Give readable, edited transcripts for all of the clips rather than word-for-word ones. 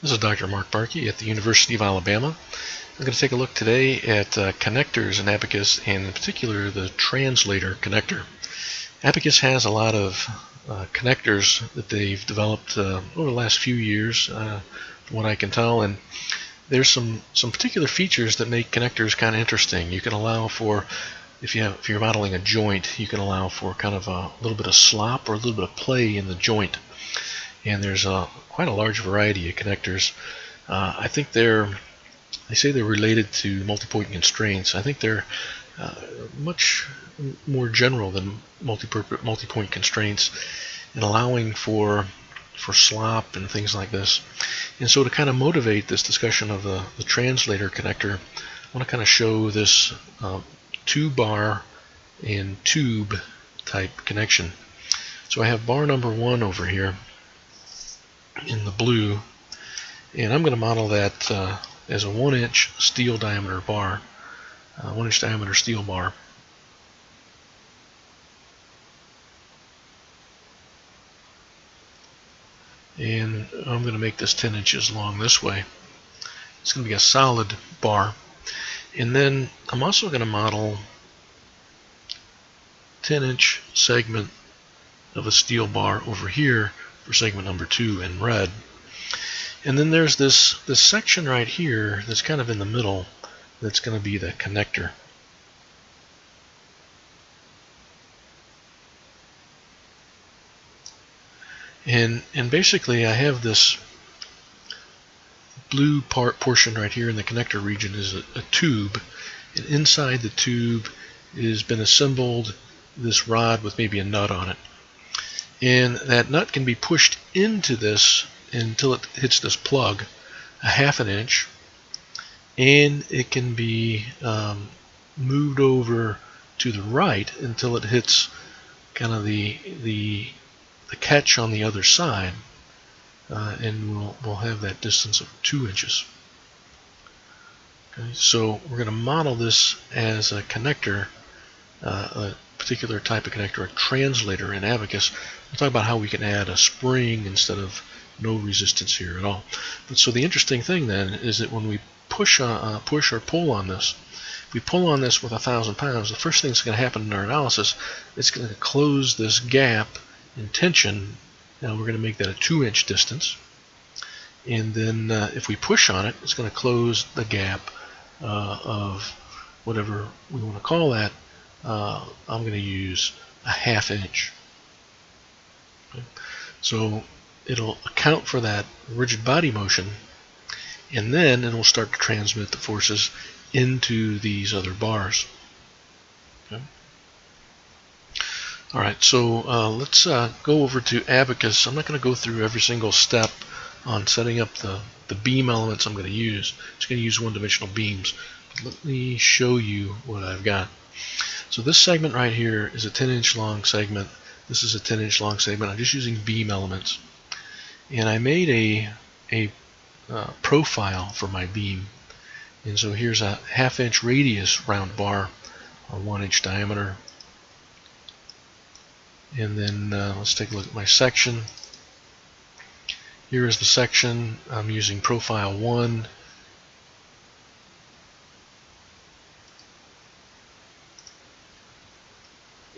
This is Dr. Mark Barkey at the University of Alabama. I'm going to take a look today at connectors in ABAQUS, and in particular the Translator connector. ABAQUS has a lot of connectors that they've developed over the last few years, from what I can tell, and there's some particular features that make connectors kind of interesting. You can allow for, if you're modeling a joint, you can allow for kind of a little bit of slop or a little bit of play in the joint. And there's quite a large variety of connectors. I think they say they're related to multi-point constraints. I think they're much more general than multi-point constraints, and allowing for slop and things like this. And so to kind of motivate this discussion of the translator connector, I want to kind of show this two-bar and tube type connection. So I have bar number 1 over here in the blue, and I'm going to model that as a 1-inch steel diameter bar, 1-inch diameter steel bar. And I'm going to make this 10 inches long this way. It's going to be a solid bar. And then I'm also going to model 10-inch segment of a steel bar over here for segment number 2 in red. And then there's this section right here that's kind of in the middle that's going to be the connector. And basically I have this blue portion right here in the connector region is a tube, and inside the tube has been assembled this rod with maybe a nut on it. And that nut can be pushed into this until it hits this plug, a 1/2 inch, and it can be moved over to the right until it hits kind of the catch on the other side, and we'll have that distance of 2 inches. Okay, so we're going to model this as a connector, a particular type of connector, a translator in ABAQUS. We'll talk about how we can add a spring instead of no resistance here at all. But so the interesting thing then is that when we push or pull on this, if we pull on this with 1,000 pounds, the first thing that's going to happen in our analysis, it's going to close this gap in tension. Now we're going to make that a 2-inch distance. And then if we push on it, it's going to close the gap of whatever we want to call that. I'm going to use a 1/2 inch. Okay. So it'll account for that rigid body motion, and then it'll start to transmit the forces into these other bars. Okay. Alright, so let's go over to ABAQUS. I'm not going to go through every single step on setting up the beam elements I'm going to use. I'm just going to use one-dimensional beams. But let me show you what I've got. So this segment right here is a 10-inch long segment. This is a 10-inch long segment. I'm just using beam elements. And I made a profile for my beam. And so here's a 1/2 inch radius round bar, a 1-inch diameter. And then let's take a look at my section. Here is the section. I'm using profile 1.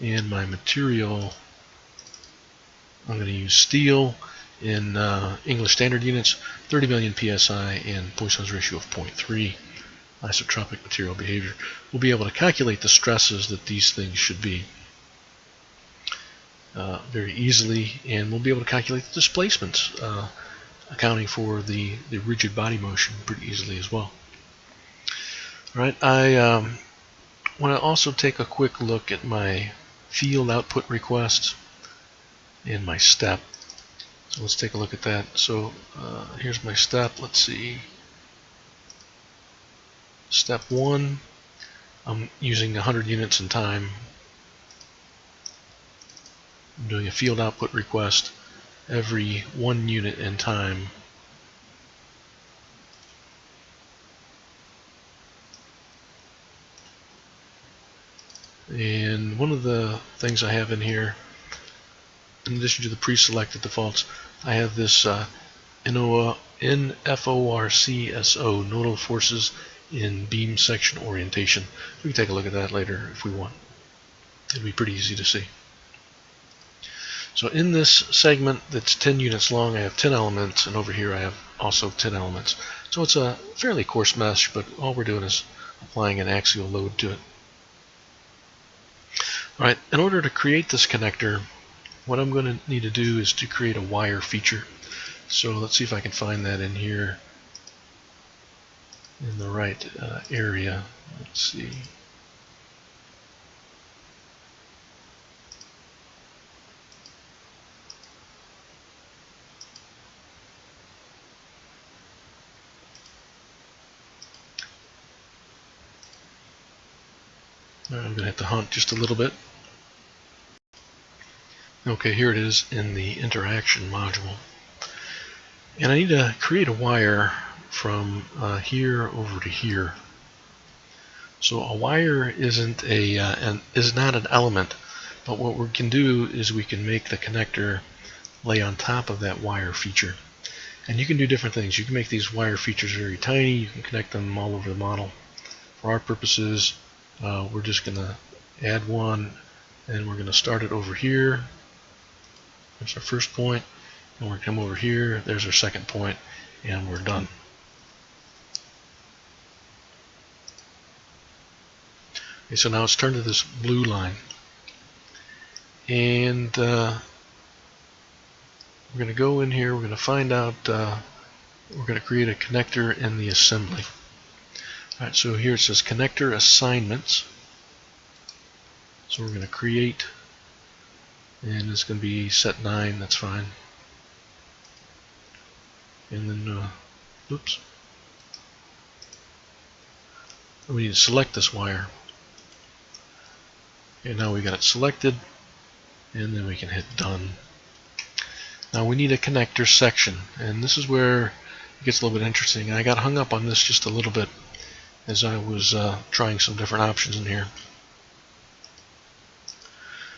And my material, I'm going to use steel in English Standard Units, 30 million psi, and Poisson's ratio of 0.3, isotropic material behavior. We'll be able to calculate the stresses that these things should be very easily, and we'll be able to calculate the displacements, accounting for the rigid body motion pretty easily as well. Alright, I want to also take a quick look at my field output requests and my step. So let's take a look at that. So here's my step. Let's see. Step 1, I'm using 100 units in time. I'm doing a field output request every 1 unit in time. And one of the things I have in here, in addition to the pre-selected defaults, I have this NFORCSO, nodal forces in beam section orientation. We can take a look at that later if we want. It'll be pretty easy to see. So in this segment that's 10 units long, I have 10 elements, and over here I have also 10 elements. So it's a fairly coarse mesh, but all we're doing is applying an axial load to it. Alright, in order to create this connector, what I'm going to need to do is to create a wire feature. So let's see if I can find that in here in the right area. Let's see. I'm going to have to hunt just a little bit. Okay, here it is in the interaction module. And I need to create a wire from here over to here. So a wire isn't is not an element, but what we can do is we can make the connector lay on top of that wire feature. And you can do different things. You can make these wire features very tiny. You can connect them all over the model. For our purposes, we're just going to add one, and we're going to start it over here. There's our first point, and we're going to come over here. There's our second point, and we're done. Okay, so now it's turned to this blue line, and we're going to go in here. We're going to find out. We're going to create a connector in the assembly. All right, so here it says connector assignments. So we're going to create, and it's going to be set 9. That's fine. And then, oops. We need to select this wire. And now we got it selected, and then we can hit done. Now we need a connector section, and this is where it gets a little bit interesting. I got hung up on this just a little bit as I was trying some different options in here.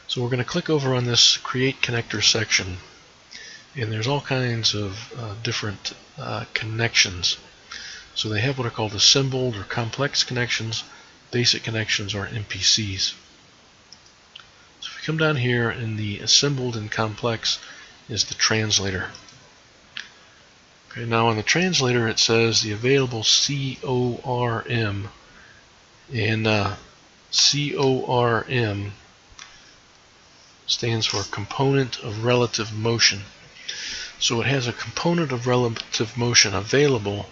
So we're going to click over on this create connector section, and there's all kinds of different connections. So they have what are called assembled or complex connections, basic connections, or MPCs. So if we come down here, in the assembled and complex is the translator. Okay, now on the translator it says the available CORM, and CORM stands for component of relative motion. So it has a component of relative motion available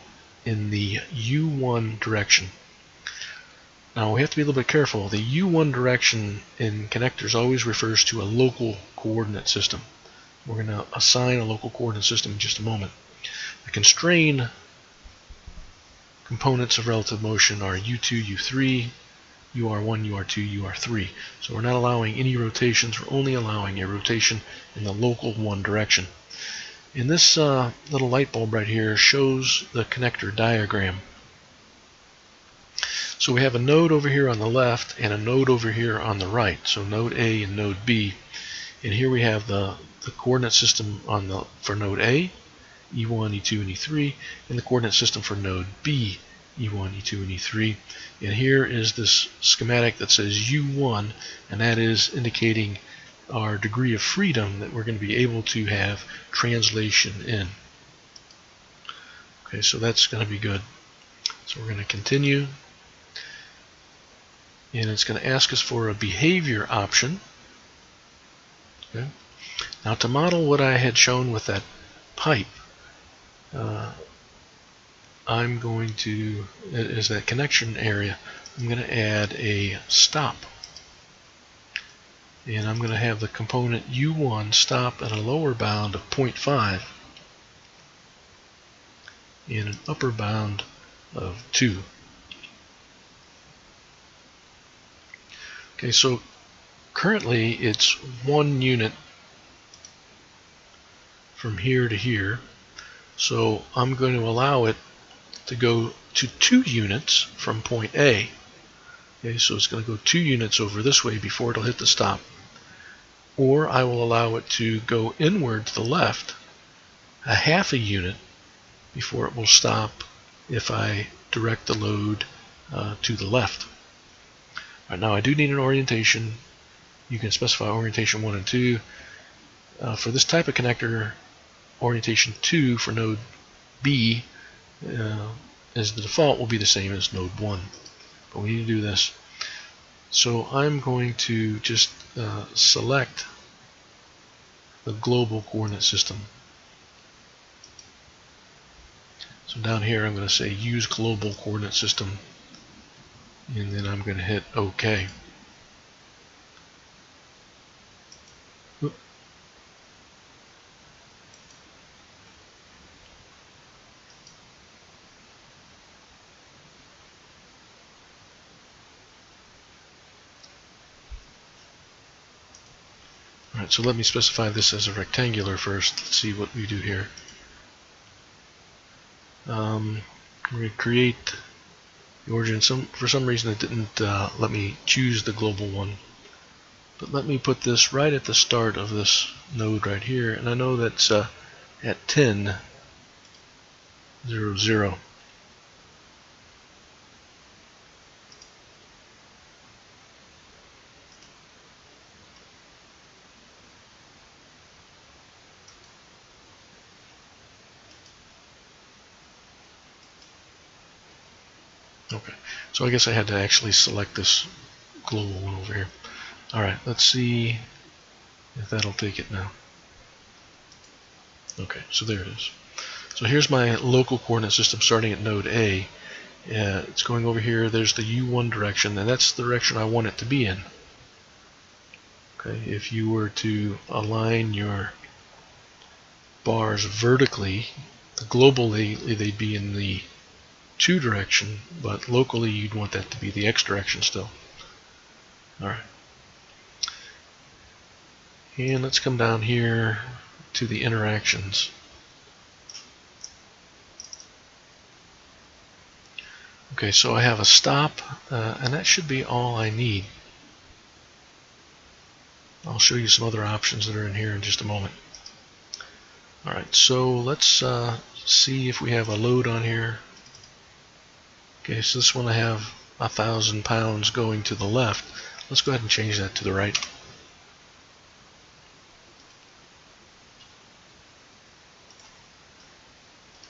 in the U1 direction. Now we have to be a little bit careful. The U1 direction in connectors always refers to a local coordinate system. We're going to assign a local coordinate system in just a moment. The constrained components of relative motion are U2, U3, UR1, UR2, UR3. So we're not allowing any rotations. We're only allowing a rotation in the local one direction. And this little light bulb right here shows the connector diagram. So we have a node over here on the left and a node over here on the right. So node A and node B. And here we have the coordinate system for node A, E1, E2, and E3, and the coordinate system for node B, E1, E2, and E3. And here is this schematic that says U1, and that is indicating our degree of freedom that we're going to be able to have translation in. Okay, so that's going to be good. So we're going to continue, and it's going to ask us for a behavior option. Okay. Now to model what I had shown with that pipe, I'm going to, as that connection area, I'm going to add a stop. And I'm going to have the component U1 stop at a lower bound of 0.5 and an upper bound of 2. Okay, so currently it's 1 unit from here to here. So I'm going to allow it to go to 2 units from point A. Okay, so it's going to go 2 units over this way before it'll hit the stop. Or I will allow it to go inward to the left a half a unit before it will stop if I direct the load to the left. All right, now I do need an orientation. You can specify orientation 1 and 2. For this type of connector, orientation 2 for node B as the default will be the same as node 1. But we need to do this. So I'm going to just select the global coordinate system. So down here I'm going to say use global coordinate system, and then I'm going to hit OK. Alright, so let me specify this as a rectangular first. Let's see what we do here. We're going to create the origin. For some reason it didn't let me choose the global one. But let me put this right at the start of this node right here, and I know that's at 10, 0, 0. Okay, so I guess I had to actually select this global one over here. Alright, let's see if that'll take it now. Okay, so there it is. So here's my local coordinate system starting at node A. It's going over here. There's the U1 direction, and that's the direction I want it to be in. Okay, if you were to align your bars vertically, globally they'd be in the 2 direction, but locally you'd want that to be the X direction still. Alright. And let's come down here to the interactions. Okay, so I have a stop, and that should be all I need. I'll show you some other options that are in here in just a moment. Alright, so let's see if we have a load on here. Okay, so this one I have 1,000 pounds going to the left. Let's go ahead and change that to the right.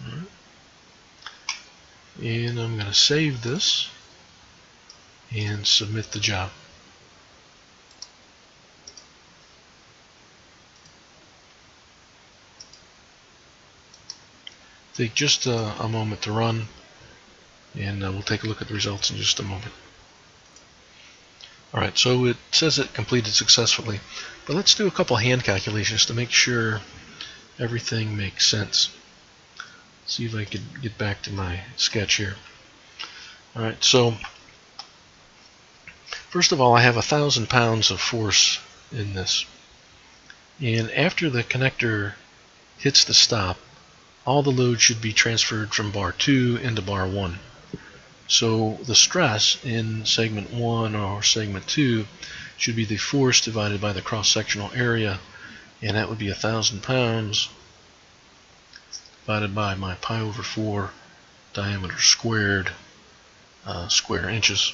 Alright. And I'm going to save this and submit the job. Take just a moment to run, and we'll take a look at the results in just a moment. Alright, so it says it completed successfully, but let's do a couple hand calculations to make sure everything makes sense. See if I can get back to my sketch here. Alright, so first of all, I have 1,000 pounds of force in this, and after the connector hits the stop, all the load should be transferred from bar 2 into bar 1. So the stress in segment 1 or segment 2 should be the force divided by the cross-sectional area, and that would be 1,000 pounds divided by my pi over 4 diameter squared square inches.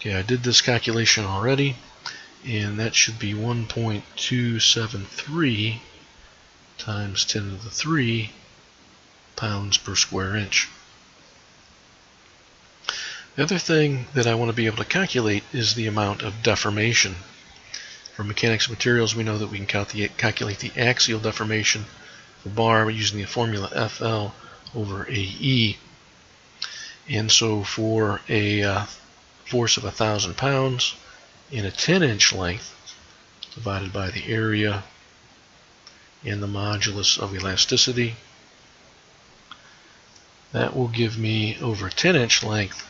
Okay, I did this calculation already, and that should be 1.273 times 10 to the 3 pounds per square inch. The other thing that I want to be able to calculate is the amount of deformation. From mechanics of materials, we know that we can calculate the axial deformation of the bar using the formula FL over AE. And so for a force of 1,000 pounds in a 10-inch length divided by the area and the modulus of elasticity, that will give me over 10-inch length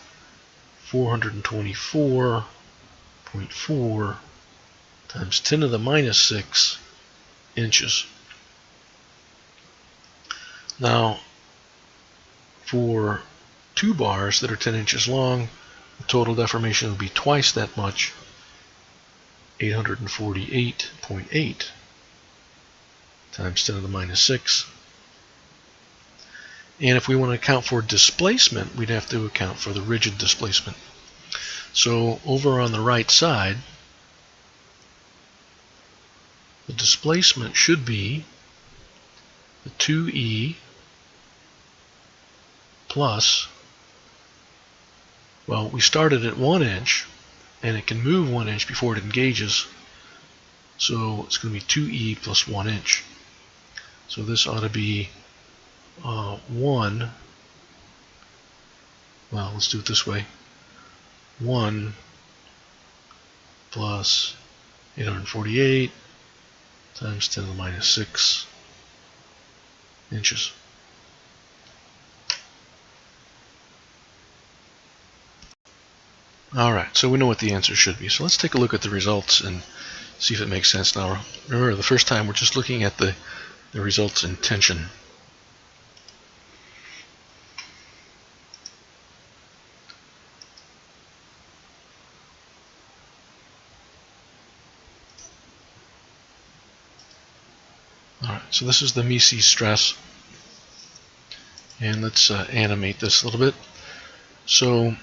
424.4 times 10 to the minus 6 inches. Now, for 2 bars that are 10 inches long, the total deformation will be twice that much, 848.8. times 10 to the minus 6. And if we want to account for displacement, we'd have to account for the rigid displacement. So over on the right side, the displacement should be the 2e plus, well, we started at 1 inch, and it can move 1 inch before it engages. So it's going to be 2e plus 1 inch. So this ought to be 1, well, let's do it this way, 1 plus 848 times 10 to the minus 6 inches. Alright, so we know what the answer should be. So let's take a look at the results and see if it makes sense now. Remember, the first time we're just looking at the results in tension. Alright, so this is the Mises stress. And let's animate this a little bit. So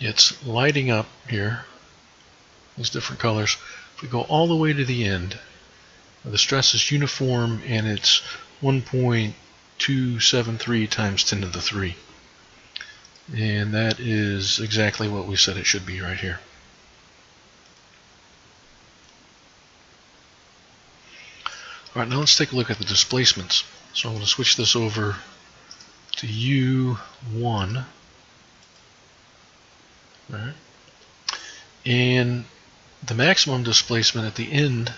it's lighting up here, these different colors. If we go all the way to the end, the stress is uniform, and it's 1.273 times 10 to the 3. And that is exactly what we said it should be right here. Alright, now let's take a look at the displacements. So I'm going to switch this over to U1. Alright. And the maximum displacement at the end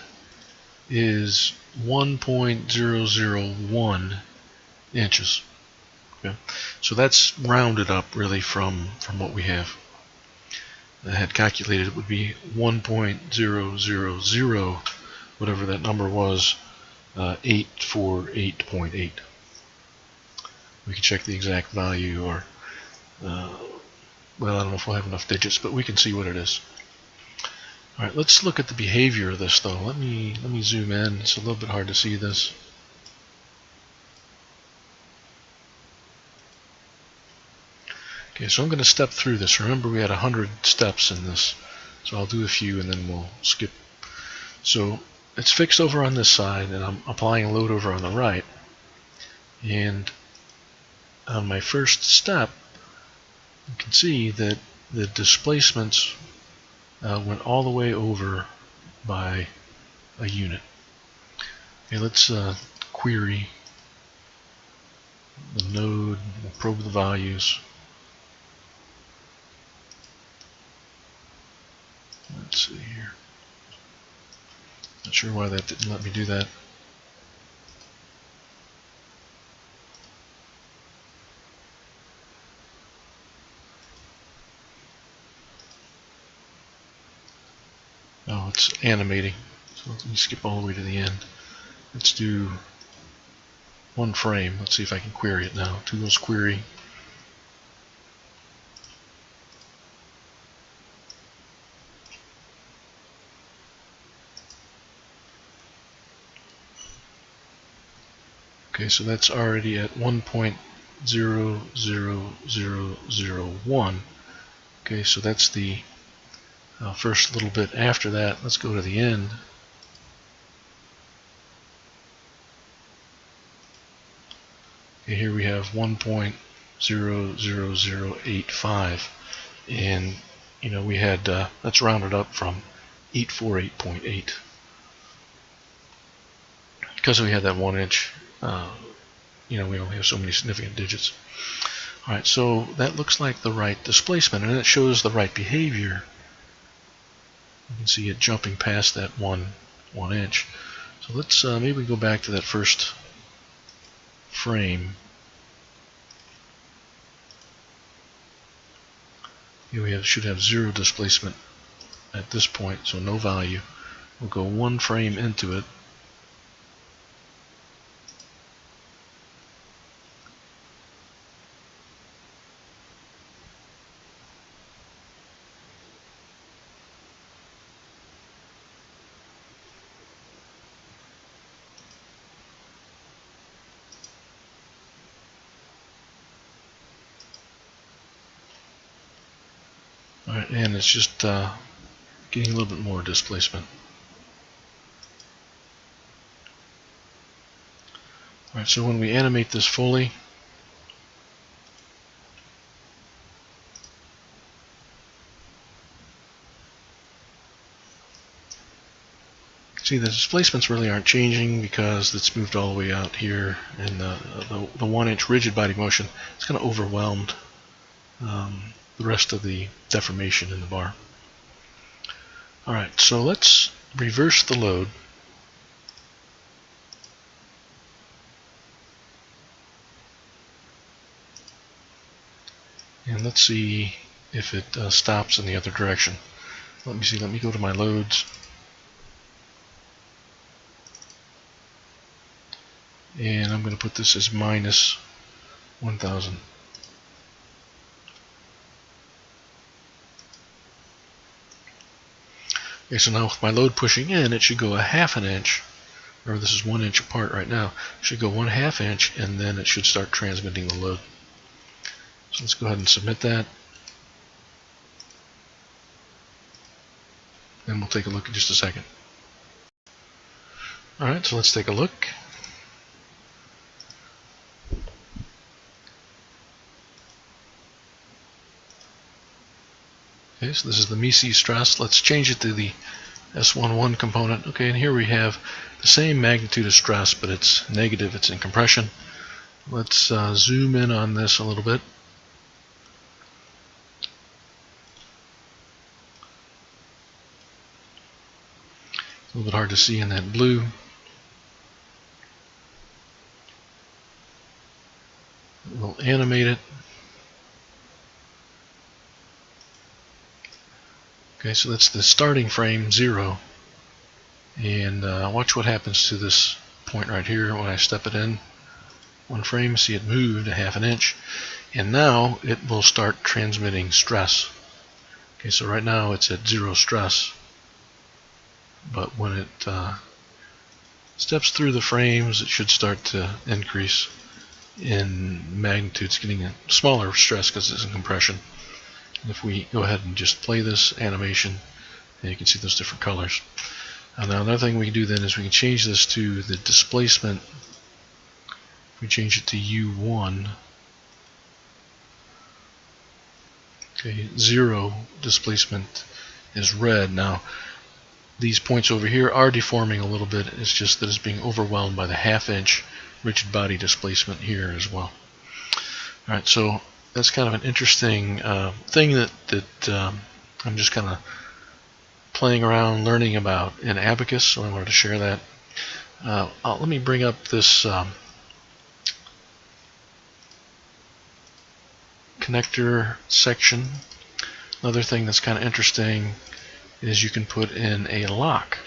is 1.001 inches. Okay. So that's rounded up really from what we have. I had calculated it would be 1.000, whatever that number was, 848.8. We can check the exact value, or well, I don't know if we'll have enough digits, but we can see what it is. All right, let's look at the behavior of this, though. Let me zoom in. It's a little bit hard to see this. Okay, so I'm going to step through this. Remember, we had 100 steps in this, so I'll do a few and then we'll skip. So it's fixed over on this side, and I'm applying a load over on the right. And on my first step, you can see that the displacements went all the way over by a unit. Okay, let's query the node. We'll probe the values. Let's see here. Not sure why that didn't let me do that. Oh, it's animating. So let me skip all the way to the end. Let's do one frame. Let's see if I can query it now. Tools, query. Okay, so that's already at 1.00001. Okay, so that's the first little bit after that. Let's go to the end. Okay, here we have 1.00085, and you know, we had that's rounded up from 848.8 because we had that 1 inch. You know, we only have so many significant digits. All right, so that looks like the right displacement, and it shows the right behavior. You can see it jumping past that 1 inch. So let's maybe go back to that first frame. Here we should have 0 displacement at this point, so no value. We'll go 1 frame into it. Alright, and it's just getting a little bit more displacement. Alright, so when we animate this fully, see, the displacements really aren't changing because it's moved all the way out here, and the 1-inch rigid body motion is kind of overwhelmed the rest of the deformation in the bar. Alright, so let's reverse the load. And let's see if it stops in the other direction. Let me see, let me go to my loads. And I'm going to put this as minus 1000. Okay, so now with my load pushing in, it should go a 1/2 inch, or this is 1 inch apart right now. It should go 1/2 inch, and then it should start transmitting the load. So let's go ahead and submit that. And we'll take a look in just a second. Alright, so let's take a look. Okay, so this is the MEC stress. Let's change it to the S11 component. Okay, and here we have the same magnitude of stress, but it's negative, it's in compression. Let's zoom in on this a little bit. A little bit hard to see in that blue. We'll animate it. Okay, so that's the starting frame 0, and watch what happens to this point right here when I step it in. 1 frame, see it moved a 1/2 inch, and now it will start transmitting stress. Okay, so right now it's at 0 stress, but when it steps through the frames, it should start to increase in magnitude. It's getting a smaller stress because it's in compression. If we go ahead and just play this animation, and you can see those different colors. Now another thing we can do then is we can change this to the displacement. If we change it to U1, okay, 0 displacement is red. Now these points over here are deforming a little bit. It's just that it's being overwhelmed by the 1/2 inch rigid body displacement here as well. Alright, so that's kind of an interesting thing that I'm just kind of playing around, learning about in ABAQUS, so I wanted to share that. Let me bring up this connector section. Another thing that's kind of interesting is you can put in a lock.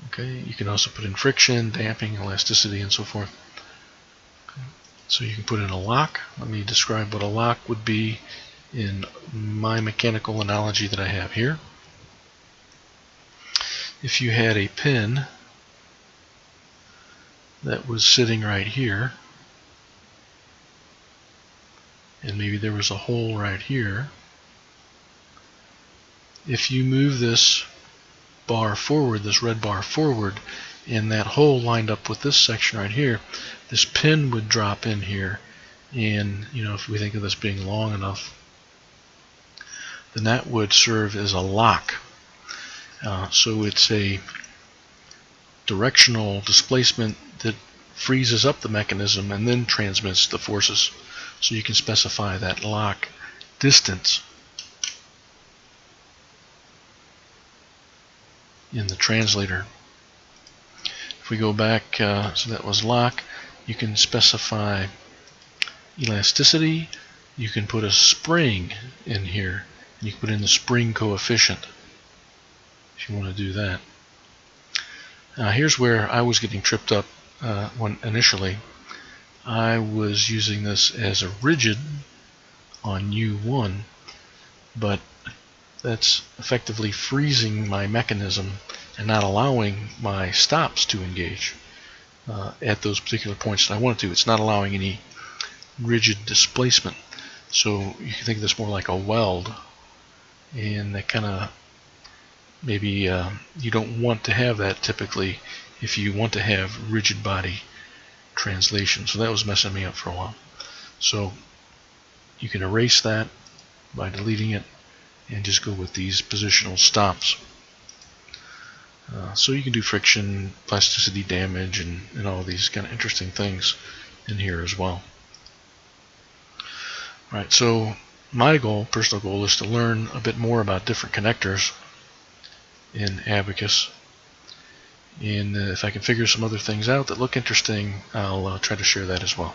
Okay, you can also put in friction, damping, elasticity, and so forth. So you can put in a lock. Let me describe what a lock would be in my mechanical analogy that I have here. If you had a pin that was sitting right here, and maybe there was a hole right here, if you move this bar forward, this red bar forward, and that hole lined up with this section right here, this pin would drop in here, and if we think of this being long enough, then that would serve as a lock. So it's a directional displacement that freezes up the mechanism and then transmits the forces. So you can specify that lock distance in the translator. If we go back, so that was lock, you can specify elasticity. You can put a spring in here, and you can put in the spring coefficient if you want to do that. Here's where I was getting tripped up when initially. I was using this as a rigid on U1, but that's effectively freezing my mechanism and not allowing my stops to engage at those particular points that I want it to. It's not allowing any rigid displacement. So you can think of this more like a weld. and that kind of maybe you don't want to have that typically if you want to have rigid body translation. So that was messing me up for a while. So you can erase that by deleting it and just go with these positional stops. So you can do friction, plasticity damage, and all these kind of interesting things in here as well. Alright, so my goal, personal goal, is to learn a bit more about different connectors in ABAQUS. And if I can figure some other things out that look interesting, I'll try to share that as well.